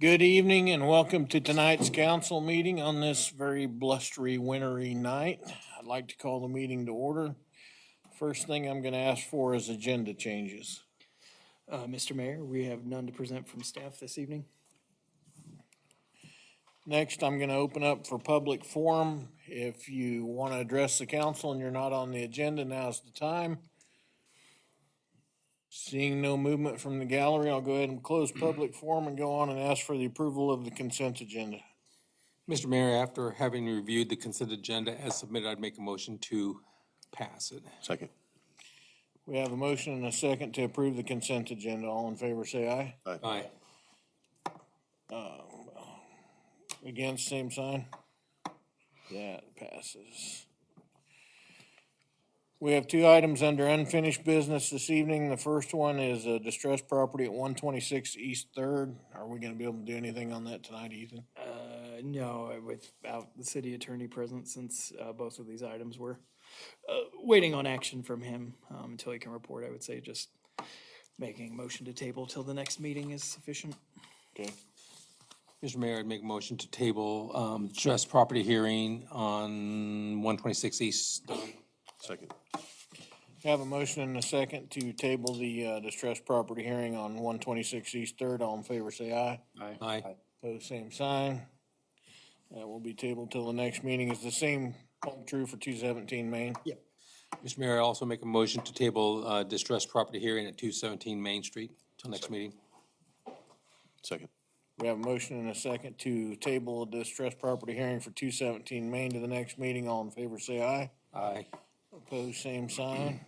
Good evening and welcome to tonight's council meeting on this very blustery, wintry night. I'd like to call the meeting to order. First thing I'm going to ask for is agenda changes. Mr. Mayor, we have none to present from staff this evening. Next, I'm going to open up for public forum. If you want to address the council and you're not on the agenda, now's the time. Seeing no movement from the gallery, I'll go ahead and close public forum and go on and ask for the approval of the consent agenda. Mr. Mayor, after having reviewed the consent agenda as submitted, I'd make a motion to pass it. Second. We have a motion and a second to approve the consent agenda. All in favor, say aye. Aye. Against, same sign. That passes. We have two items under unfinished business this evening. The first one is a distressed property at 126 East Third. Are we gonna be able to do anything on that tonight, Ethan? No, without the city attorney present, since both of these items were waiting on action from him until he can report. I would say just making a motion to table till the next meeting is sufficient. Okay. Mr. Mayor, I'd make a motion to table just property hearing on 126 East. Second. Have a motion and a second to table the distressed property hearing on 126 East Third. All in favor, say aye. Aye. Opposed, same sign. That will be tabled till the next meeting. Is the same hold true for 217 Main? Yep. Mr. Mayor, I also make a motion to table distressed property hearing at 217 Main Street till next meeting. Second. We have a motion and a second to table a distressed property hearing for 217 Main to the next meeting. All in favor, say aye. Aye. Opposed, same sign.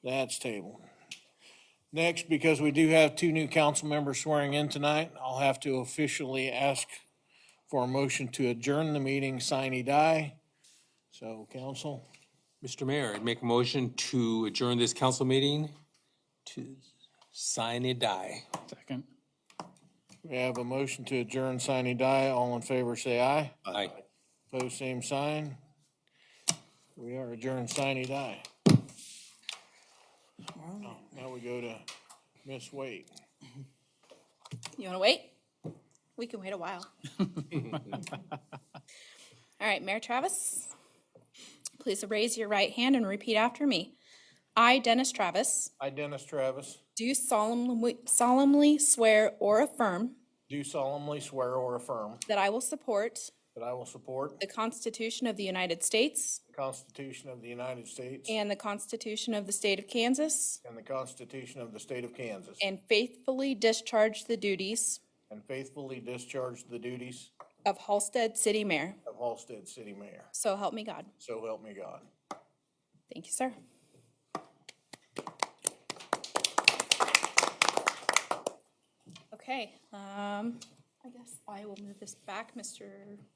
That's tabled. Next, because we do have two new council members swearing in tonight, I'll have to officially ask for a motion to adjourn the meeting, sine die. So, council, Mr. Mayor, I'd make a motion to adjourn this council meeting to sign a die. Second. we have a motion to adjourn, sine die. All in favor, say aye. Aye. Opposed, same sign. We are adjourned, sine die. Now we go to Miss Waite. You want to wait? We can wait a while. All right, Mayor Travis, please raise your right hand and repeat after me. I, Dennis Travis, I, Dennis Travis, do solemnly swear or affirm do solemnly swear or affirm that I will support that I will support the Constitution of the United States the Constitution of the United States and the Constitution of the State of Kansas, and the Constitution of the State of Kansas, and faithfully discharge the duties and faithfully discharge the duties of Halstead City Mayor. of Halstead City Mayor. So help me God. So help me God. Thank you, sir. Okay, I guess I will move this back, Mr.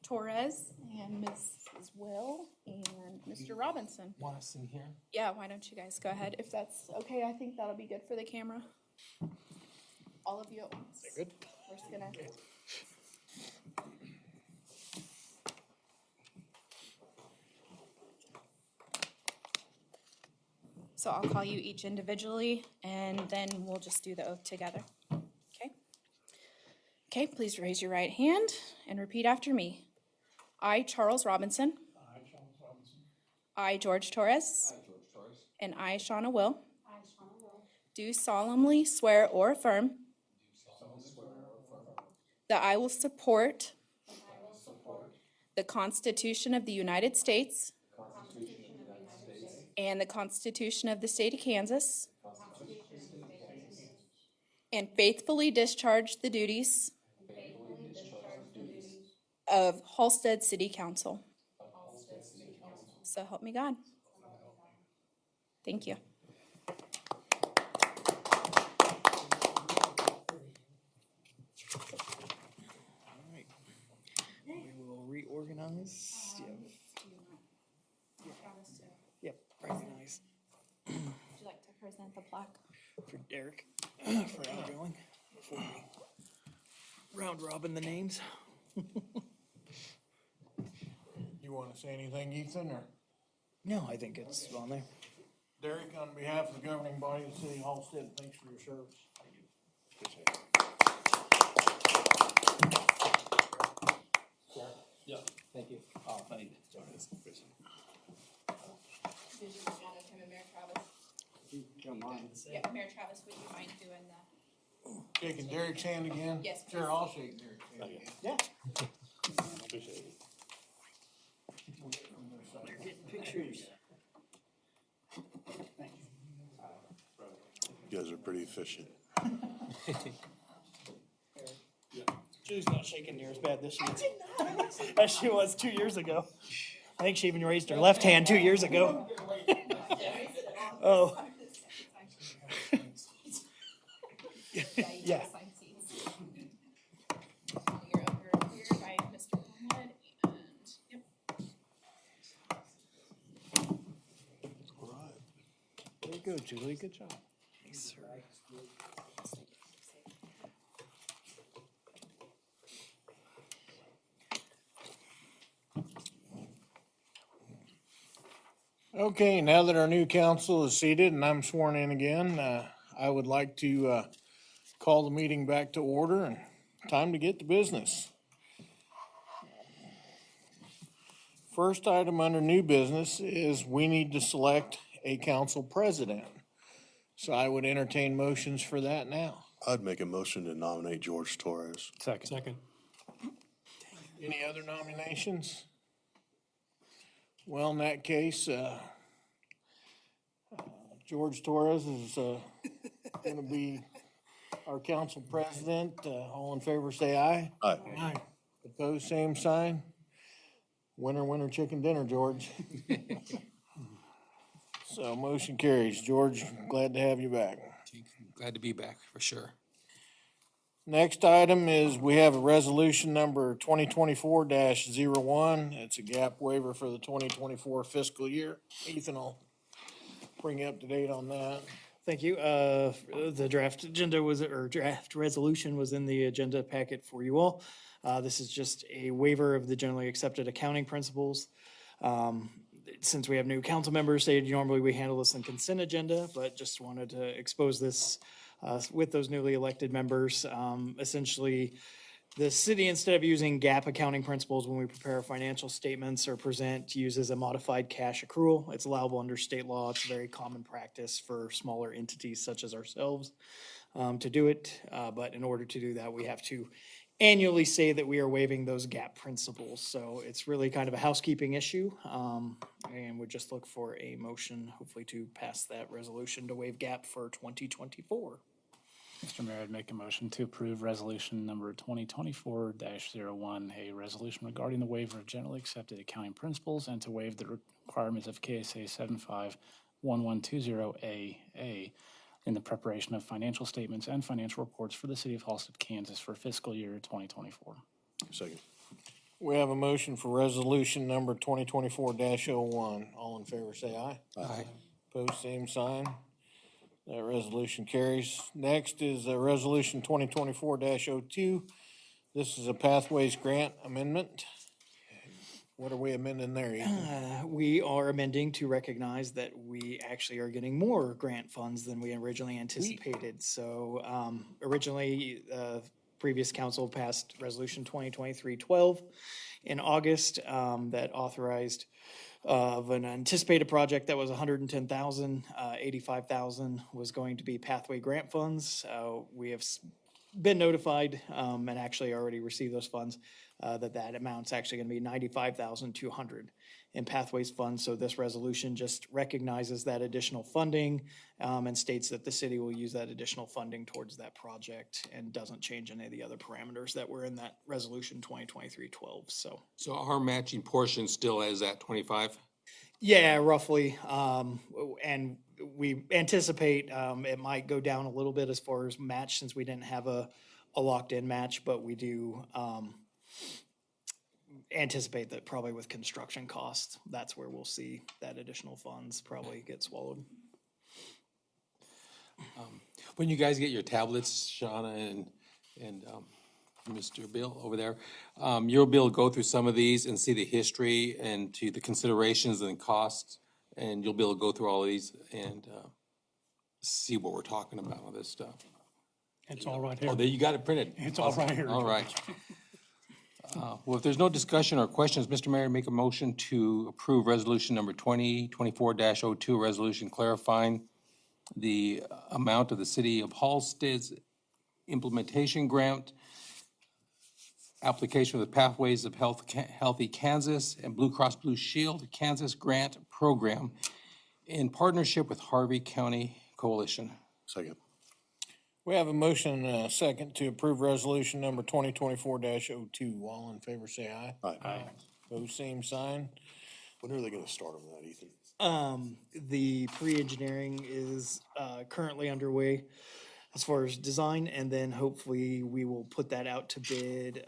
Torres and Mrs. Will and Mr. Robinson. Want us in here? Yeah, why don't you guys go ahead, if that's okay, I think that'll be good for the camera. All of you at once. Good. We're just gonna. So I'll call you each individually, and then we'll just do the oath together. Okay? Okay, please raise your right hand and repeat after me. I, Charles Robinson. I, Charles Robinson. I, George Torres. I, George Torres. And I, Shauna Will. Do solemnly swear or affirm that I will support the Constitution of the United States and the Constitution of the State of Kansas, and faithfully discharge the duties of Halstead City Council. So help me God. Thank you. All right. We will reorganize. Yep, recognize Would you like to present the plaque? for Derek for outgoing before we round robin the names. You want to say anything, Ethan, or? No, I think it's on there. Derek, on behalf of the governing body of the city of Halstead, thanks for your service. Thank you. Oh, thank you. Yeah, Mayor Travis, would you mind doing that? Shaking Derek's hand again? Yes, Sure, I'll shake Derek's hand again. Yeah. Appreciate it. Pictures. You guys are pretty efficient. Julie's not shaking near as bad this year as she was 2 years ago. I think she even raised her left hand 2 years ago. Oh. Yeah. You're over here by Mr. Mohammed, and, yep. There you go, Julie. Good job. Okay, now that our new council is seated and I'm sworn in again, I would like to call the meeting back to order and time to get to business. First item under new business is we need to select a council president. So I would entertain motions for that now. I'd make a motion to nominate George Torres. Second. Any other nominations? Well, in that case, George Torres is gonna be our council president. All in favor, say aye. Aye. Opposed, same sign. Winner, winner, chicken dinner, George. So motion carries. George, glad to have you back. Glad to be back, for sure. Next item is we have a resolution number 2024-01. It's a gap waiver for the 2024 fiscal year. Ethan will bring you up to date on that. Thank you. The draft agenda was, or draft resolution was in the agenda packet for you all. This is just a waiver of the generally accepted accounting principles. Since we have new council members, normally we handle this in consent agenda, but just wanted to expose this with those newly elected members. Essentially, the city, instead of using GAAP accounting principles when we prepare financial statements or present, uses a modified cash accrual. It's allowable under state law. It's a very common practice for smaller entities such as ourselves to do it. But in order to do that, we have to annually say that we are waiving those GAAP principles. So it's really kind of a housekeeping issue. And would just look for a motion, hopefully to pass that resolution to waive GAAP for 2024. Mr. Mayor, I'd make a motion to approve resolution number 2024-01, a resolution regarding the waiver of generally accepted accounting principles and to waive the requirements of KSA 751120AA in the preparation of financial statements and financial reports for the city of Halstead, Kansas for fiscal year 2024. Second. We have a motion for resolution number 2024-01. All in favor, say aye. Aye. Opposed, same sign. That resolution carries. Next is resolution 2024-02. This is a Pathways Grant Amendment. What are we amending there, Ethan? We are amending to recognize that we actually are getting more grant funds than we originally anticipated. So originally, previous council passed resolution 2023-12 in August that authorized of an anticipated project that was 110,000, 85,000 was going to be pathway grant funds. We have been notified and actually already received those funds that amount's actually going to be 95,200 in pathways funds. So this resolution just recognizes that additional funding and states that the city will use that additional funding towards that project and doesn't change any of the other parameters that were in that resolution 2023-12. So our matching portion still is at 25? yeah, roughly. And we anticipate it might go down a little bit as far as match since we didn't have a locked-in match, but we do anticipate that probably with construction costs, that's where we'll see that additional funds probably get swallowed. When you guys get your tablets, Shauna and Mr. Bill over there, you'll be able to go through some of these and see the history and to the considerations and costs, and you'll be able to go through all of these and see what we're talking about, all this stuff. It's all right here. Oh, there, you got it printed. It's all right here. All right. Well, if there's no discussion or questions, Mr. Mayor, make a motion to approve resolution number 2024-02, resolution clarifying the amount of the city of Halstead's implementation grant, application for the Pathways of Healthy Kansas and Blue Cross Blue Shield Kansas Grant Program in partnership with Harvey County Coalition. Second. We have a motion and a second to approve resolution number 2024-02. All in favor, say aye. Aye. Pose same sign. When are they gonna start on that, Ethan? The pre-engineering is currently underway as far as design, and then hopefully we will put that out to bid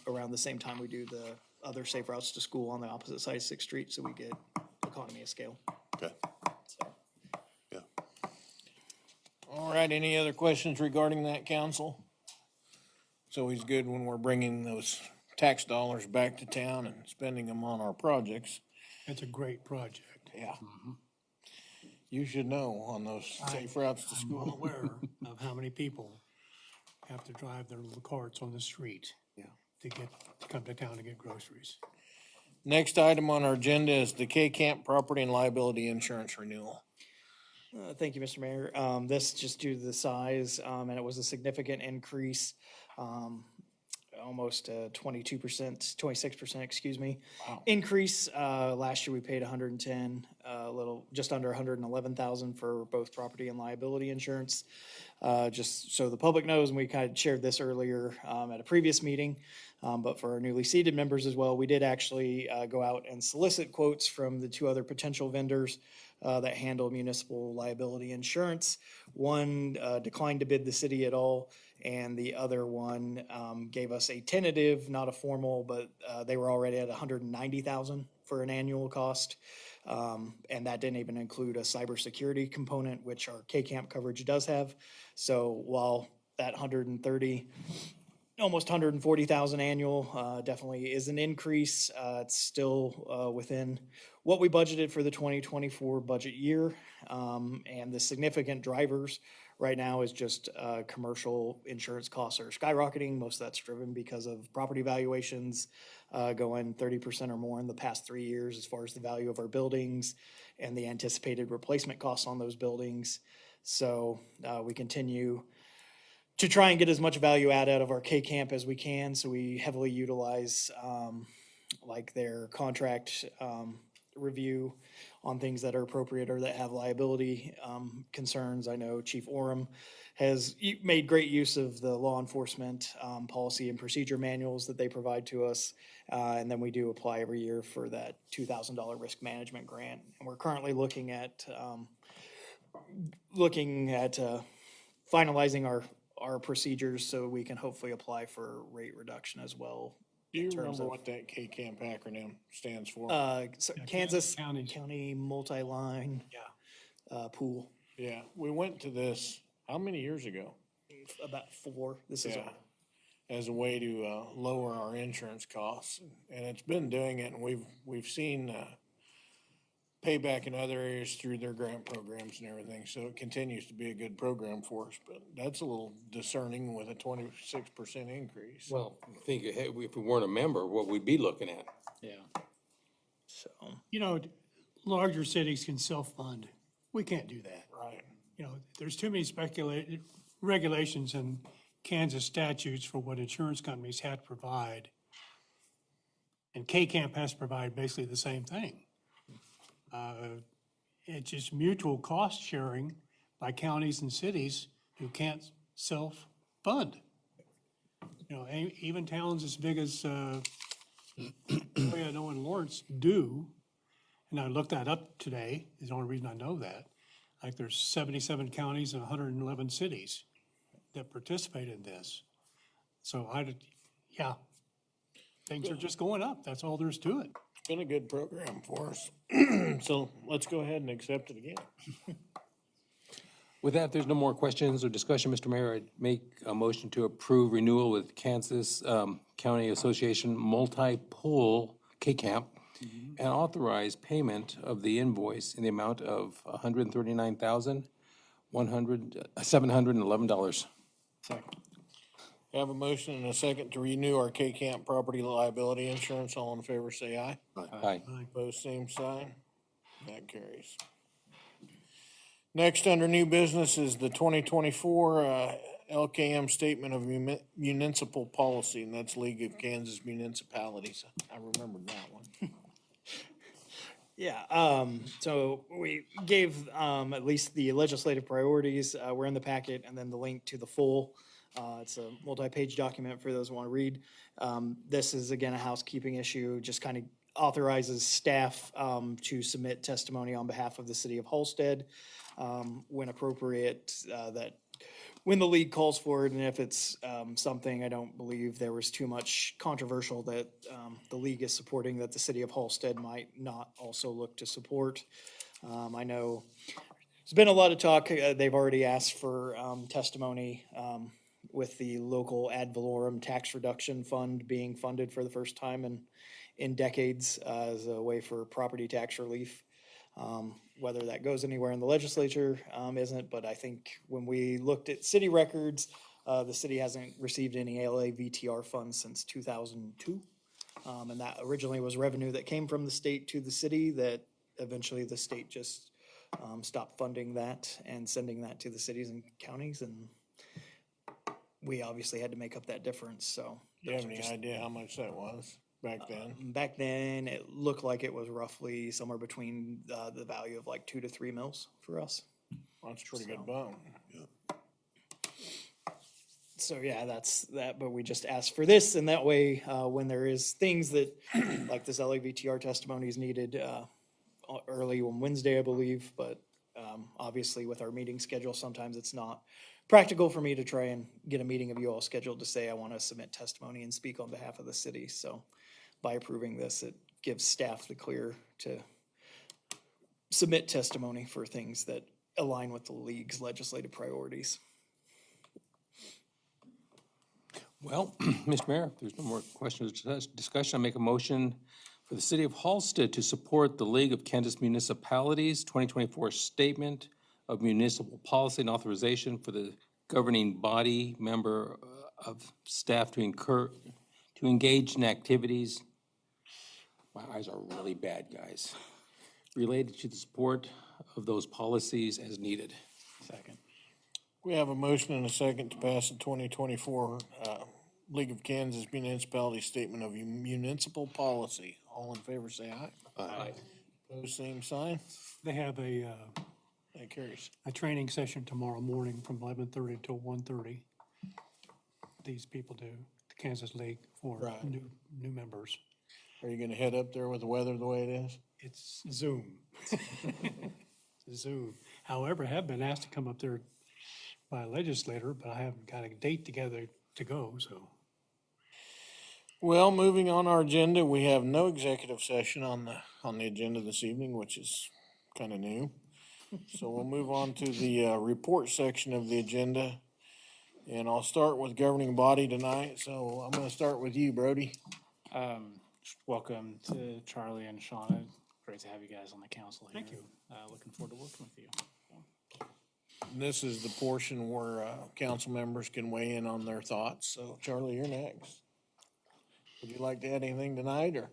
around the same time we do the other safe routes to school on the opposite side of Sixth Street, so we get economy of scale. Okay, So, yeah. All right, any other questions regarding that, council? It's always good when we're bringing those tax dollars back to town and spending them on our projects. It's a great project. Yeah. You should know on those safe routes to I'm well school. aware of how many people have to drive their little carts on the street. Yeah. To come to town to get groceries. Next item on our agenda is the K-Camp Property and Liability Insurance Renewal. Thank you, Mr. Mayor. This just due to the size, and it was a significant increase, almost 22%, 26%, excuse me. Increase. Last year we paid 110, just under 111,000 for both property and liability insurance. Just so the public knows, and we kind of shared this earlier at a previous meeting, but for our newly seated members as well, we did actually go out and solicit quotes from the two other potential vendors that handle municipal liability insurance. One declined to bid the city at all, and the other one gave us a tentative, not a formal, but they were already at 190,000 for an annual cost. And that didn't even include a cybersecurity component, which our K-Camp coverage does have. So while that 130, almost 140,000 annual definitely is an increase, it's still within what we budgeted for the 2024 budget year. And the significant drivers right now is just commercial insurance costs are skyrocketing. Most of that's driven because of property valuations going 30% or more in the past 3 years as far as the value of our buildings and the anticipated replacement costs on those buildings. So we continue to try and get as much value add out of our K-Camp as we can. So we heavily utilize like their contract review on things that are appropriate or that have liability concerns. I know Chief Orem has made great use of the law enforcement policy and procedure manuals that they provide to us. And then we do apply every year for that $2,000 risk management grant. And we're currently looking at finalizing our procedures so we can hopefully apply for rate reduction as well. Do you terms remember of- what that K-Camp acronym stands for? So Kansas County. County multi-line pool, Yeah, we went to this, how many years ago? about 4. This is Yeah, as a way to lower our insurance costs. And it's been doing it, and we've seen payback in other areas through their grant programs and everything. So it continues to be a good program for us, but that's a little discerning with a 26% increase. Well, I think if we weren't a member, what we'd be looking at. Yeah. so. You know, larger cities can self-fund. We can't do that. Right. You know, there's too many regulations and Kansas statutes for what insurance companies have to provide. And K-Camp has to provide basically the same thing. It's just mutual cost sharing by counties and cities who can't self-fund. You know, even towns as big as, I know in Lawrence do, and I looked that up today, is the only reason I know that. Like there's 77 counties and 111 cities that participate in this. So things are just going up. That's all there's to it. It's been a good program for us. So let's go ahead and accept it again. With that, if there's no more questions or discussion, Mr. Mayor, I'd make a motion to approve renewal with Kansas County Association Multi-Pool K-Camp and authorize payment of the invoice in the amount of $139,711. Second. Have a motion and a second to renew our K-Camp property liability insurance. All in favor, say aye. Aye. Opposed, same sign. That carries. Next, under new business is the 2024 LKM Statement of Municipal Policy, and that's League of Kansas Municipalities. I remembered that one. Yeah, so we gave, at least the legislative priorities, were in the packet, and then the link to the full. It's a multi-page document for those who want to read. This is, again, a housekeeping issue, just kind of authorizes staff, to submit testimony on behalf of the city of Halstead, when appropriate, that when the league calls for it, and if it's something I don't believe there was too much controversial that the league is supporting, that the city of Halstead might not also look to support. I know there's been a lot of talk, they've already asked for testimony with the local ad valorem tax reduction fund being funded for the first time in decades as a way for property tax relief. Whether that goes anywhere in the legislature isn't, but I think when we looked at city records, the city hasn't received any LAVTR funds since 2002. And that originally was revenue that came from the state to the city that eventually the state just stopped funding that and sending that to the cities and counties. And we obviously had to make up that difference, so. Do you have any idea how much that was back then? Back then, it looked like it was roughly somewhere between the value of like 2 to 3 mils for us. That's a pretty good bump. So yeah, that's that, but we just asked for this, and that way, when there is things that, like this LAVTR testimony is needed early on Wednesday, I believe, but obviously with our meeting schedule, sometimes it's not practical for me to try and get a meeting of you all scheduled to say I want to submit testimony and speak on behalf of the city. So by approving this, it gives staff the clear to submit testimony for things that align with the league's legislative priorities. Well, Mr. Mayor, if there's no more questions or discussion, I make a motion for the city of Halstead to support the League of Kansas Municipalities 2024 Statement of Municipal Policy and Authorization for the governing body member of staff to engage in activities. My eyes are really bad, guys. Related to the support of those policies as needed. Second. We have a motion and a second to pass the 2024 League of Kansas Municipality Statement of Municipal Policy. All in favor, say aye. Aye. Opposed, same sign. They have That carries. a training session tomorrow morning from 11:30 till 1:30. These people do, the Kansas League for Right. new members. Are you gonna head up there with the weather the way it is? It's Zoom. It's Zoom. However, I have been asked to come up there by a legislator, but I haven't got a date together to go, so. Well, moving on our agenda, we have no executive session on the agenda this evening, which is kind of new. So we'll move on to the report section of the agenda. And I'll start with governing body tonight. So I'm gonna start with you, Brody. Welcome to Charlie and Shauna. Great to have you guys on the council here. Thank you. Looking forward to working with you. And this is the portion where council members can weigh in on their thoughts. So Charlie, you're next. Would you like to add anything tonight, or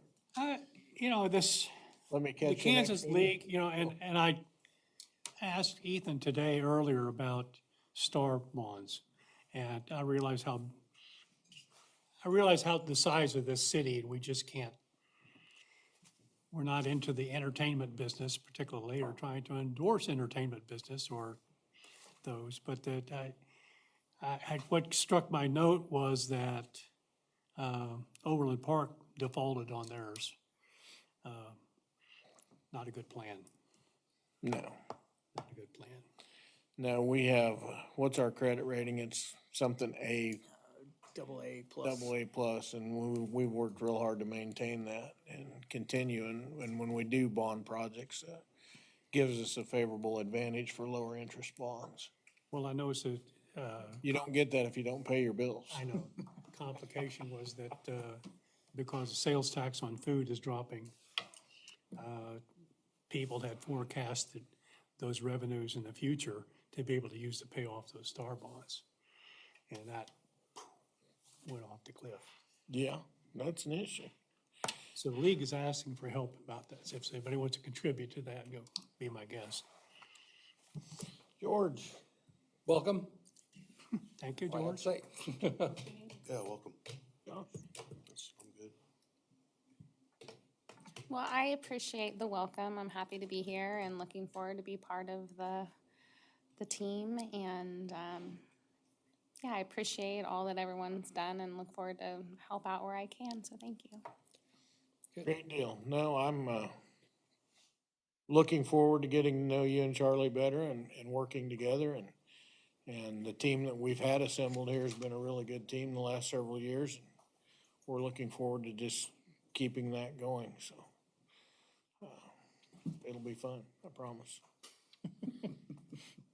This, let me the catch you next Kansas meeting? League, and I asked Ethan today earlier about star bonds. And I realize how the size of this city, and we just can't, we're not into the entertainment business particularly, or trying to endorse entertainment business or those, but that what struck my note was that Overland Park defaulted on theirs. Not a good plan, No. not a good plan. No, we have, what's our credit rating? It's something AA plus. double A plus, and we've worked real hard to maintain that and continue. And when we do bond projects, gives us a favorable advantage for lower interest bonds. Well, I noticed that, You don't get that if you don't pay your bills. I know, complication was that because the sales tax on food is dropping, people had forecasted those revenues in the future to be able to use to pay off those star bonds. And that went off the cliff. Yeah, that's an issue. So the league is asking for help about that. So if anybody wants to contribute to that, go be my guest. George? Welcome. Thank you, All I have to George. say. Yeah, welcome. Josh? I'm good. Well, I appreciate the welcome. I'm happy to be here and looking forward to be part of the team. And yeah, I appreciate all that everyone's done and look forward to help out where I can. So thank you. Great deal. No, I'm looking forward to getting to know you and Charlie better and working together. And the team that we've had assembled here has been a really good team the last several years. We're looking forward to just keeping that going, so. It'll be fun, I promise.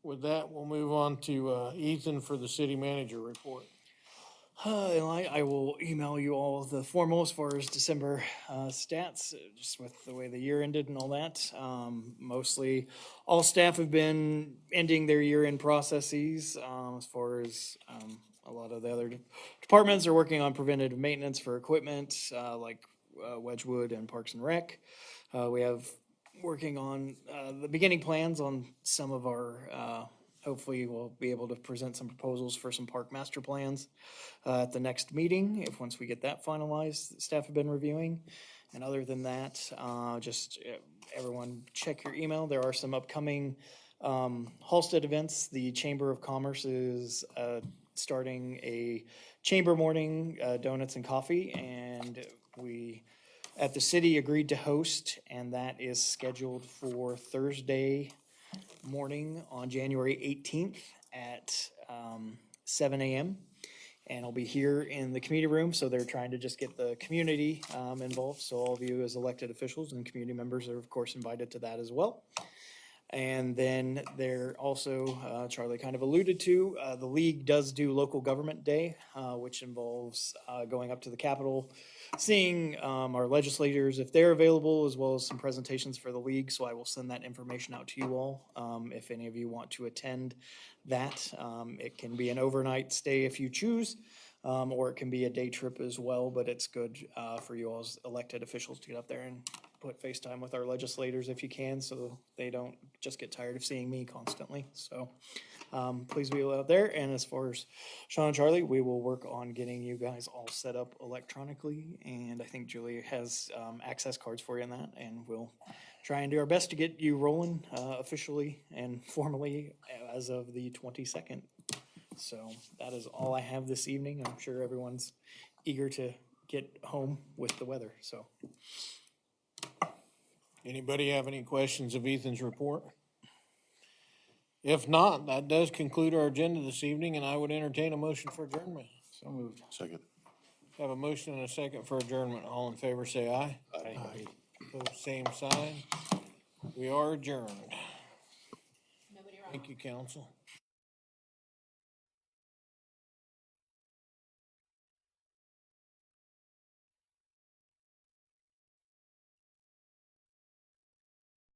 With that, we'll move on to Ethan for the city manager report. And I will email you all the formal as far as December stats, just with the way the year ended and all that. Mostly, all staff have been ending their year-end processes. As far as a lot of the other departments are working on preventative maintenance for equipment, like Wedgewood and Parks and Rec. We have working on the beginning plans on some of our. Hopefully, we'll be able to present some proposals for some park master plans at the next meeting, if once we get that finalized, that staff have been reviewing. And other than that, just everyone check your email. There are some upcoming Halstead events. The Chamber of Commerce is starting a chamber morning, donuts and coffee, and we at the city agreed to host, and that is scheduled for Thursday morning on January 18th at 7 a.m. And I'll be here in the community room, so they're trying to just get the community involved. So all of you as elected officials and community members are of course invited to that as well. And then they're also, Charlie kind of alluded to, the league does do local government day, which involves going up to the Capitol, seeing our legislators if they're available, as well as some presentations for the league. So I will send that information out to you all if any of you want to attend that. It can be an overnight stay if you choose, or it can be a day trip as well. But it's good for you all as elected officials to get up there and put FaceTime with our legislators if you can, so they don't just get tired of seeing me constantly. So please be out there. And as far as Sean and Charlie, we will work on getting you guys all set up electronically. And I think Julie has access cards for you in that, and we'll try and do our best to get you rolling officially and formally as of the 22nd. So that is all I have this evening. I'm sure everyone's eager to get home with the weather, so. Anybody have any questions of Ethan's report? If not, that does conclude our agenda this evening, and I would entertain a motion for adjournment. So moved. Second. Have a motion and a second for adjournment. All in favor, say aye. Aye. Opposed, same sign. We are adjourned. Thank you, council.